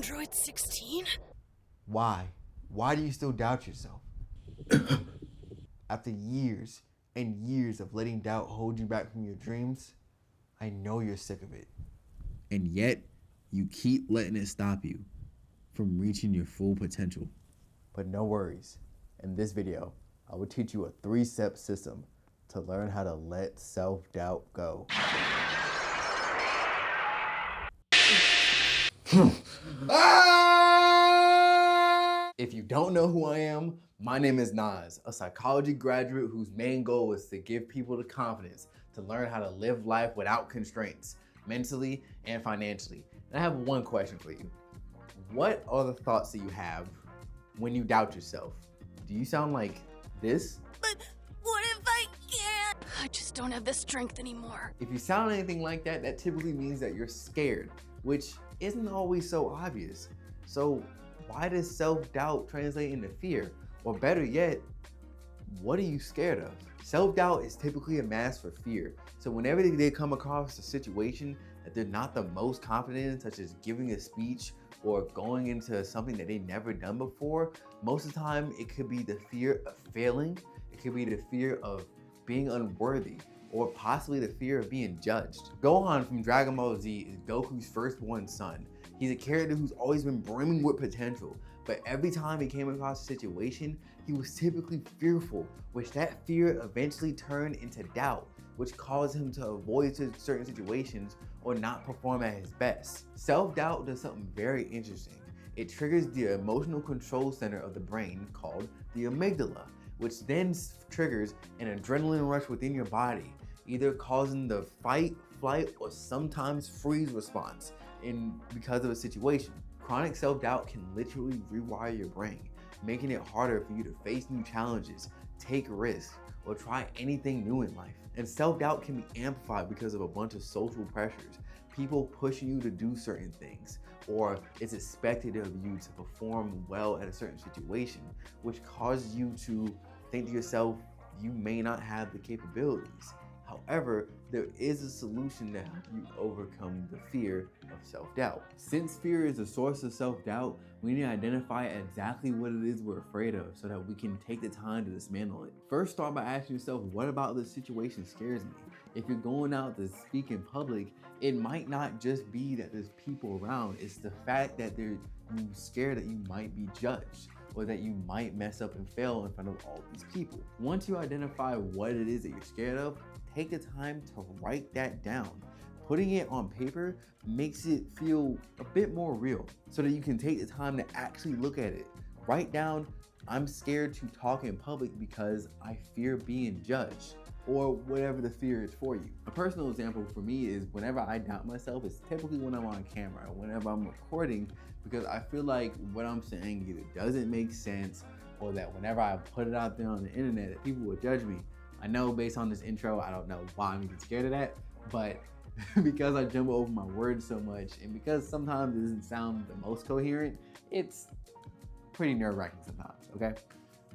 Android 16? Why? Why do you still doubt yourself? After years and years of letting doubt hold you back from your dreams, I know you're sick of it. And yet, you keep letting it stop you from reaching your full potential. But no worries. In this video, I will teach you a 3-step system to learn how to let self-doubt go. If you don't know who I am, my name is Nas, a psychology graduate whose main goal is to give people the confidence to learn how to live life without constraints, mentally and financially. And I have one question for you. What are the thoughts that you have when you doubt yourself? Do you sound like this? But what if I can't? I just don't have the strength anymore. If you sound anything like that, that typically means that you're scared, which isn't always so obvious. So why does self-doubt translate into fear? Or better yet, what are you scared of? Self-doubt is typically a mask for fear. So whenever they come across a situation that they're not the most confident in, such as giving a speech or going into something that they've never done before, most of the time it could be the fear of failing, it could be the fear of being unworthy, or possibly the fear of being judged. Gohan from Dragon Ball Z is Goku's firstborn son. He's a character who's always been brimming with potential, but every time he came across a situation, he was typically fearful, which that fear eventually turned into doubt, which caused him to avoid certain situations or not perform at his best. Self-doubt does something very interesting. It triggers the emotional control center of the brain called the amygdala, which then triggers an adrenaline rush within your body, either causing the fight, flight, or sometimes freeze response because of a situation. Chronic self-doubt can literally rewire your brain, making it harder for you to face new challenges, take risks, or try anything new in life. And self-doubt can be amplified because of a bunch of social pressures, people pushing you to do certain things, or it's expected of you to perform well at a certain situation, which causes you to think to yourself, you may not have the capabilities. However, there is a solution to help you overcome the fear of self-doubt. Since fear is a source of self-doubt, we need to identify exactly what it is we're afraid of so that we can take the time to dismantle it. First, start by asking yourself, what about this situation scares me? If you're going out to speak in public, it might not just be that there's people around, it's the fact that you're scared that you might be judged, or that you might mess up and fail in front of all these people. Once you identify what it is that you're scared of, take the time to write that down. Putting it on paper makes it feel a bit more real so that you can take the time to actually look at it. Write down, I'm scared to talk in public because I fear being judged, or whatever the fear is for you. A personal example for me is whenever I doubt myself, it's typically when I'm on camera, or whenever I'm recording, because I feel like what I'm saying either doesn't make sense, or that whenever I put it out there on the internet, that people will judge me. I know based on this intro, I don't know why I'm even scared of that, but because I jumble over my words so much, and because sometimes it doesn't sound the most coherent, it's pretty nerve-wracking sometimes, okay?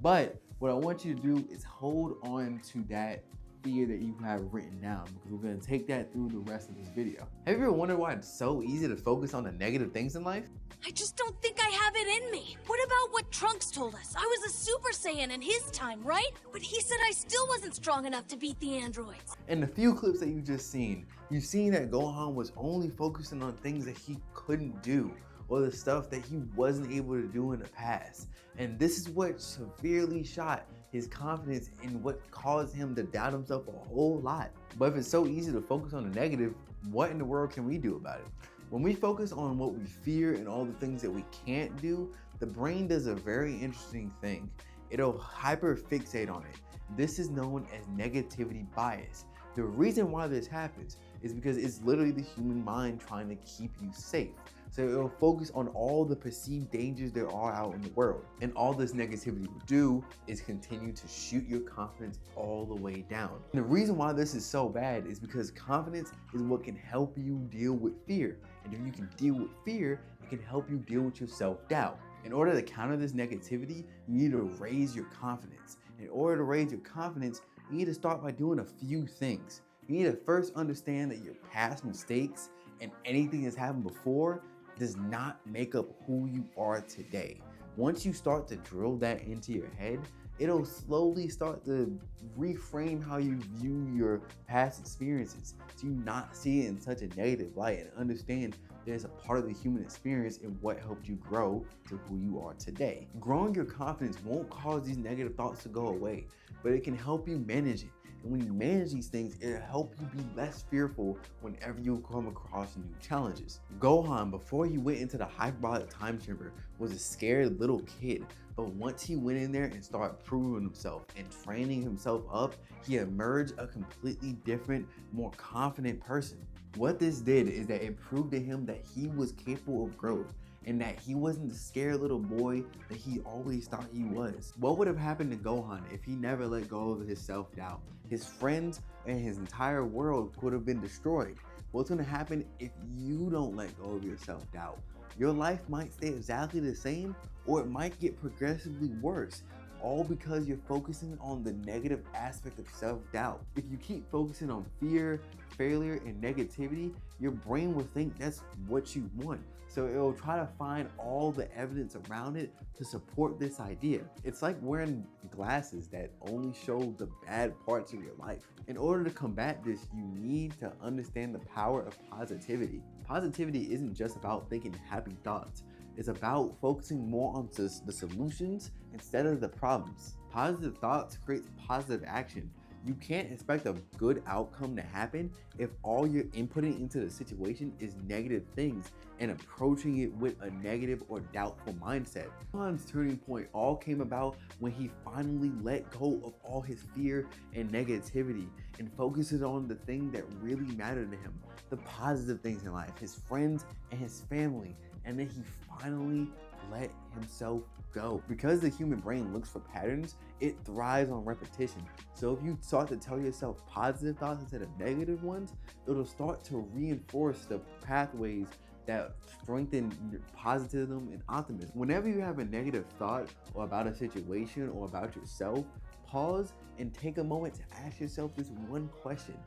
But what I want you to do is hold on to that fear that you have written down, because we're gonna take that through the rest of this video. Have you ever wondered why it's so easy to focus on the negative things in life? I just don't think I have it in me. What about what Trunks told us? I was a Super Saiyan in his time, right? But he said I still wasn't strong enough to beat the androids. In the few clips that you just seen, you've seen that Gohan was only focusing on things that he couldn't do, or the stuff that he wasn't able to do in the past. And this is what severely shot his confidence and what caused him to doubt himself a whole lot. But if it's so easy to focus on the negative, what in the world can we do about it? When we focus on what we fear and all the things that we can't do, the brain does a very interesting thing. It'll hyperfixate on it. This is known as negativity bias. The reason why this happens is because it's literally the human mind trying to keep you safe. So it'll focus on all the perceived dangers there are out in the world. And all this negativity will do is continue to shoot your confidence all the way down. And the reason why this is so bad is because confidence is what can help you deal with fear. And if you can deal with fear, it can help you deal with your self-doubt. In order to counter this negativity, you need to raise your confidence. In order to raise your confidence, you need to start by doing a few things. You need to first understand that your past mistakes and anything that's happened before does not make up who you are today. Once you start to drill that into your head, it'll slowly start to reframe how you view your past experiences. So you not see it in such a negative light and understand there's a part of the human experience in what helped you grow to who you are today. Growing your confidence won't cause these negative thoughts to go away, but it can help you manage it. And when you manage these things, it'll help you be less fearful whenever you come across new challenges. Gohan, before he went into the hyperbolic time chamber, was a scared little kid. But once he went in there and started proving himself and training himself up, he emerged a completely different, more confident person. What this did is that it proved to him that he was capable of growth and that he wasn't the scared little boy that he always thought he was. What would have happened to Gohan if he never let go of his self-doubt? His friends and his entire world could have been destroyed. What's gonna happen if you don't let go of your self-doubt? Your life might stay exactly the same, or it might get progressively worse, all because you're focusing on the negative aspect of self-doubt. If you keep focusing on fear, failure, and negativity, your brain will think that's what you want. So it will try to find all the evidence around it to support this idea. It's like wearing glasses that only show the bad parts of your life. In order to combat this, you need to understand the power of positivity. Positivity isn't just about thinking happy thoughts. It's about focusing more on the solutions instead of the problems. Positive thoughts creates positive action. You can't expect a good outcome to happen if all you're inputting into the situation is negative things and approaching it with a negative or doubtful mindset. Gohan's turning point all came about when he finally let go of all his fear and negativity and focuses on the thing that really mattered to him, the positive things in life, his friends and his family. And then he finally let himself go. Because the human brain looks for patterns, it thrives on repetition. So if you start to tell yourself positive thoughts instead of negative ones, it'll start to reinforce the pathways that strengthen your positivism and optimism. Whenever you have a negative thought or about a situation or about yourself, pause and take a moment to ask yourself this one question.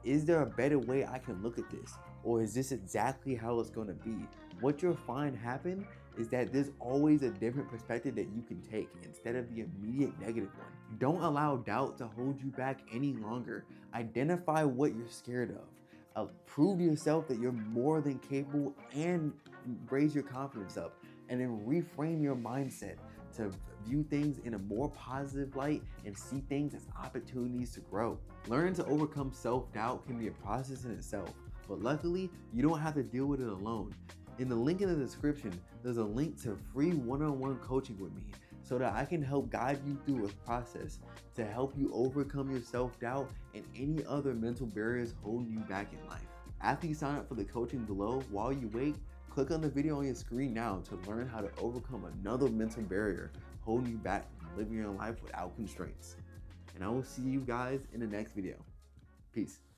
Is there a better way I can look at this? Or is this exactly how it's gonna be? What you'll find happen is that there's always a different perspective that you can take instead of the immediate negative one. Don't allow doubt to hold you back any longer. Identify what you're scared of. Prove to yourself that you're more than capable and raise your confidence up. And then reframe your mindset to view things in a more positive light and see things as opportunities to grow. Learning to overcome self-doubt can be a process in itself, but luckily, you don't have to deal with it alone. In the link in the description, there's a link to free one-on-one coaching with me so that I can help guide you through a process to help you overcome your self-doubt and any other mental barriers holding you back in life. After you sign up for the coaching below, while you wait, click on the video on your screen now to learn how to overcome another mental barrier holding you back from living your life without constraints. And I will see you guys in the next video. Peace.